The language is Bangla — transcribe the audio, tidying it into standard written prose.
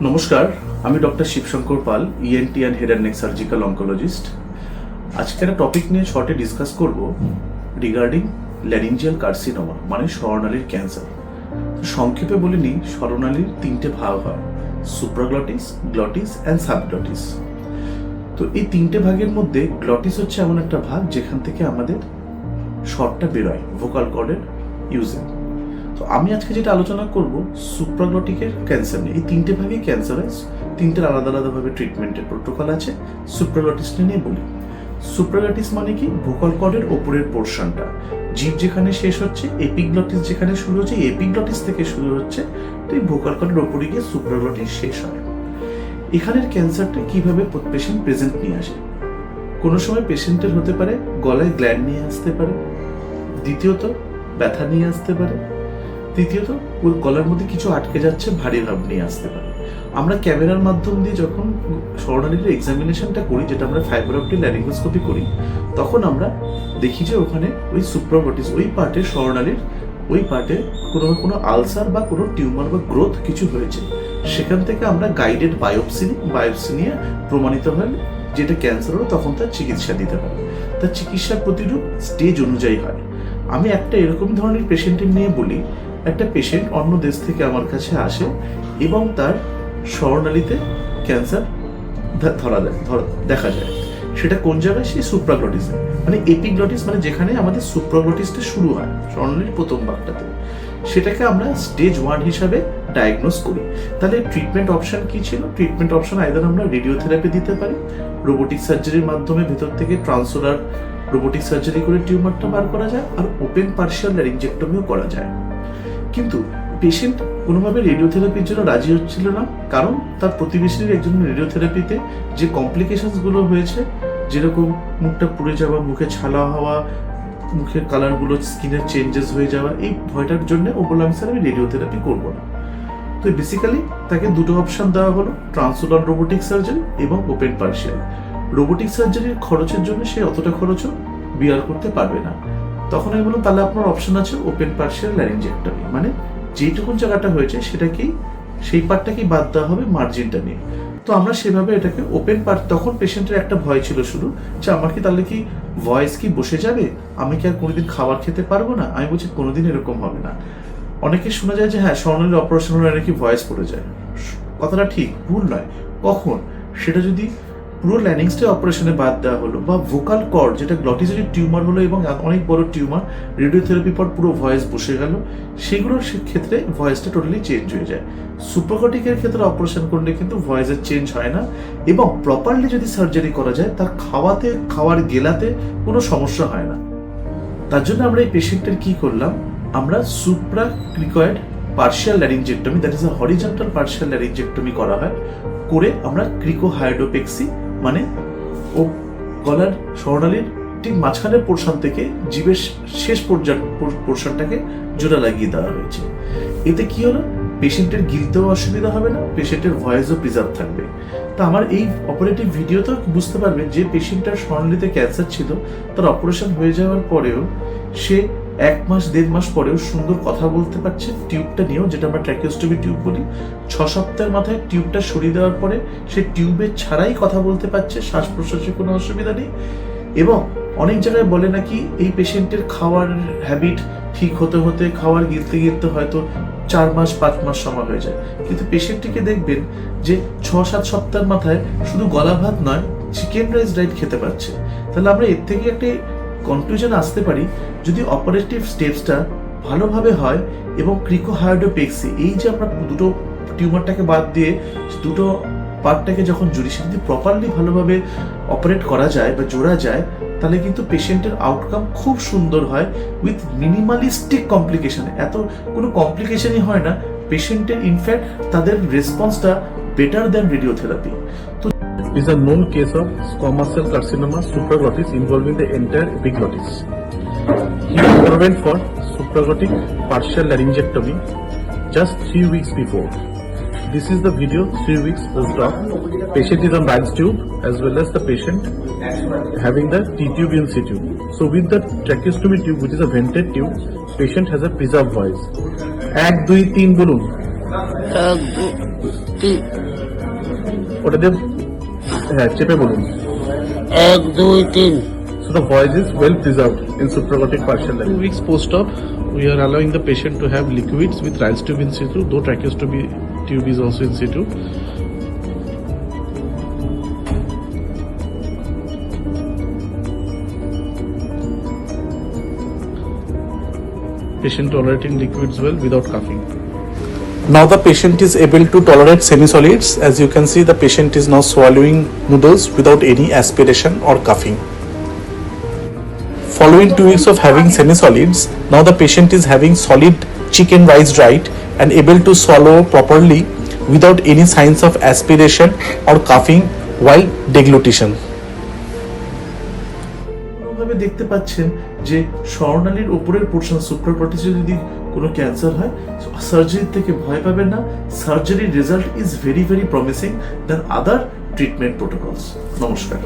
নমস্কার, আমি doctor Shivshankar Pal, ENT and head and neck surgical oncologist. আজকে একটা টপিক নিয়ে শর্টে ডিসকাস করব রিগার্ডিং ল্যারিঞ্জিয়াল কার্সিনোমা, মানে স্বরনালীর ক্যান্সার। সংক্ষেপে বলে নিই, স্বরনালীর তিনটে ভাগ হয়: সুপ্রাগ্লটিস, গ্লটিস অ্যান্ড সাবগ্লটিস। তো এই তিনটে ভাগের মধ্যে গ্লটিস হচ্ছে এমন একটা ভাগ যেখান থেকে আমাদের স্বরটা বেরোয় ভোকাল কর্ডের ইউজে। তো আমি আজকে যেটা আলোচনা করব সুপ্রাগ্লটিকের ক্যান্সার নিয়ে। এই তিনটে ভাগে ক্যান্সার হয়, তিনটের আলাদা আলাদাভাবে ট্রিটমেন্টের প্রোটোকল আছে। সুপ্রাগ্লটিস নিয়ে বলি। সুপ্রাগ্লটিস মানে কি? ভোকাল কর্ডের ওপরের পোর্শনটা, জিভ যেখানে শেষ হচ্ছে, এপিগ্লটিস যেখানে শুরু হচ্ছে, এপিগ্লটিস থেকে শুরু হচ্ছে, তো এই ভোকাল কর্ডের ওপরে গিয়ে সুপ্রাগ্লটিস শেষ হয়। এখানের ক্যান্সারটা কিভাবে পেশেন্ট প্রেজেন্ট নিয়ে আসে? কোনো সময় পেশেন্টের হতে পারে গলায় গ্ল্যান্ড নিয়ে আসতে পারে, দ্বিতীয়ত ব্যথা নিয়ে আসতে পারে, তৃতীয়ত ওর গলার মধ্যে কিছু আটকে যাচ্ছে, ভারী ভাব নিয়ে আসতে পারে। আমরা ক্যামেরার মাধ্যম দিয়ে যখন স্বরনালীর এক্সামিনেশনটা করি, যেটা আমরা ফাইবার অপটিক ল্যারিঙ্গোস্কোপি করি, তখন আমরা দেখি যে ওখানে ওই সুপ্রাগ্লটিস, ওই পার্টে, স্বরনালীর ওই পার্টে কোনো আলসার বা কোনো টিউমার বা গ্রোথ কিছু হয়েছে। সেখান থেকে আমরা গাইডেড বায়োপসি নিয়ে প্রমাণিত হয় যেটা ক্যান্সার হলো, তখন তার চিকিৎসা দিতে পারে। তার চিকিৎসার প্রতিরূপ স্টেজ অনুযায়ী হয়। আমি একটা এরকম ধরনের পেশেন্টের নিয়ে বলি। একটা পেশেন্ট অন্য দেশ থেকে আমার কাছে আসে এবং তার স্বরনালীতে ক্যান্সার দেখা যায়। সেটা কোন জায়গায়? সেই সুপ্রাগ্লটিসে, মানে এপিগ্লটিস, মানে যেখানে আমাদের সুপ্রাগ্লটিসটা শুরু হয় স্বরনালীর প্রথম ভাগটাতে। সেটাকে আমরা স্টেজ 1 হিসাবে ডায়াগনোজ করি। তাহলে ট্রিটমেন্ট অপশন কি ছিল? ট্রিটমেন্ট অপশন আইদার আমরা রেডিওথেরাপি দিতে পারি, রোবোটিক সার্জারির মাধ্যমে ভেতর থেকে ট্রান্সওলার রোবোটিক সার্জারি করে টিউমারটা বার করা যায়, আর ওপেন পার্শিয়াল ল্যারিঞ্জেক্টমিও করা যায়। কিন্তু পেশেন্ট কোনোভাবে রেডিওথেরাপির জন্য রাজি হচ্ছিল না, কারণ তার প্রতিবেশীর একজন রেডিওথেরাপিতে যে কমপ্লিকেশনসগুলো হয়েছে, যেরকম মুখটা পুড়ে যাওয়া, মুখে ছালা হওয়া, মুখের কালারগুলো, স্কিনের চেঞ্জেস হয়ে যাওয়া, এই ভয়টার জন্য ও বললাম স্যার আমি রেডিওথেরাপি করবো না। তো বেসিক্যালি তাকে দুটো অপশন দেওয়া হলো, ট্রান্সওলার রোবোটিক সার্জারি এবং ওপেন পার্শিয়াল। রোবোটিক সার্জারির খরচের জন্য সে অতটা খরচও বিয়ার করতে পারবে না। তখন আমি বললাম তাহলে আপনার অপশন আছে ওপেন পার্শিয়াল ল্যারিঞ্জেক্টমি, মানে যেটুকুন জায়গাটা হয়েছে সেটাকেই, সেই পার্টটাকেই বাদ দেওয়া হবে, মার্জিনটা নিয়ে। তো আমরা সেভাবে এটাকে ওপেন পার্ট। তখন পেশেন্টের একটা ভয় ছিল শুরু, যে আমার কি তাহলে কি ভয়েস কি বসে যাবে, আমি কি আর কোনোদিন খাবার খেতে পারবো না? আমি বলছি কোনোদিন এরকম হবে না। অনেকে শোনা যায় যে হ্যাঁ স্বরনালীর অপারেশন হলে নাকি ভয়েস পড়ে যায়। কথাটা ঠিক, ভুল নয়। কখন? সেটা যদি পুরো ল্যারিংসটা অপারেশনে বাদ দেওয়া হলো, বা ভোকাল কর্ড, যেটা গ্লটিসের টিউমার হলো এবং অনেক বড় টিউমার, রেডিওথেরাপি পর পুরো ভয়েস বসে গেল, সেগুলোর ক্ষেত্রে ভয়েসটা টোটালি চেঞ্জ হয়ে যায়। সুপ্রাগ্লটিকের ক্ষেত্রে অপারেশন করলে কিন্তু ভয়েসের চেঞ্জ হয় না, এবং প্রপারলি যদি সার্জারি করা যায় তার খাওয়ার গেলাতে কোনো সমস্যা হয় না। তার জন্য আমরা এই পেশেন্টের কি করলাম, আমরা supracricoid partial laryngectomy, that is a horizontal partial laryngectomy করা হয়। করে আমরা ক্রিকোহাইড্রোপেক্সি, মানে ও গলার স্বরনালীর ঠিক মাঝখানের পোর্শন থেকে জীবের শেষ পোর্শনটাকে জোড়া লাগিয়ে দেওয়া হয়েছে। এতে কি হলো, পেশেন্টের গিলতেও অসুবিধা হবে না, পেশেন্টের ভয়েসও প্রিজার্ভ থাকবে। তা আমার এই অপারেটিভ ভিডিওতেও বুঝতে পারবেন যে পেশেন্টটার স্বরনালীতে ক্যান্সার ছিল, তার অপারেশন হয়ে যাওয়ার পরেও সে 1 মাস 1.5 মাস পরেও সুন্দর কথা বলতে পারছে, টিউবটা নিয়েও, যেটা আমরা ট্র্যাকিওস্টোমি টিউব বলি। 6 সপ্তাহের মাথায় টিউবটা সরিয়ে দেওয়ার পরে সে টিউবের ছাড়াই কথা বলতে পারছে, শ্বাস প্রশ্বাসে কোনো অসুবিধা নেই। এবং অনেক জায়গায় বলে নাকি এই পেশেন্টের খাওয়ার হ্যাবিট ঠিক হতে হতে, খাওয়ার গিলতে হয়তো 4 মাস 5 মাস সময় হয়ে যায়। কিন্তু পেশেন্টটিকে দেখবেন যে 6-7 সপ্তাহের মাথায় শুধু গলা ভাত নয়, চিকেন রাইস ডায়েট খেতে পারছে। তাহলে আমরা এর থেকে একটি কনক্লুশন আসতে পারি, যদি অপারেটিভ স্টেপসটা ভালোভাবে হয় এবং ক্রিকোহাইড্রোপেক্সি, এই যে আমরা দুটো টিউমারটাকে বাদ দিয়ে দুটো পার্টটাকে যখন জুড়ি, সে যদি প্রপারলি ভালোভাবে অপারেট করা যায় বা জোড়া যায়, তাহলে কিন্তু পেশেন্টের আউটকাম খুব সুন্দর হয়, উইথ মিনিমালিস্টিক কমপ্লিকেশন। এত কোনো কমপ্লিকেশনই হয় না পেশেন্টের, ইনফ্যাক্ট তাদের রেসপন্সটা বেটার দ্যান রেডিওথেরাপি। তো is a known case of squamous cell carcinoma supraglottis involving the entire epiglottis. He underwent for supraglottic partial laryngectomy just 3 weeks before. This is the video 3 weeks post-op. Patient is on Ran's tube as well as the patient having the T-tube in situ. So with the tracheostomy tube, which is a vented tube, patient has a preserved voice. 1 2 3 বলুন। 1 2 3 ওটা দিয়ে হ্যাঁ চেপে বলুন। 1 2 3 So the voice is well preserved in supraglottic partial line. 2 weeks post-op, we are allowing the patient to have liquids with Ryle's tube in situ, though tracheostomy tube is also in situ. Patient tolerating liquids well without coughing. Now the patient is able to tolerate semi-solids. As you can see, the patient is now swallowing noodles without any aspiration or coughing. Following 2 weeks of having semi-solids, now the patient is having solid chicken rice diet and able to swallow properly without any signs of aspiration or coughing while deglutition. ভাবে দেখতে পাচ্ছেন যে স্বরনালীর উপরের পোর্শন সুপ্রাগ্লটিসে যদি কোনো ক্যান্সার হয়, সার্জারি থেকে ভয় পাবেন না। সার্জারির result is very very promising than other treatment protocols. নমস্কার।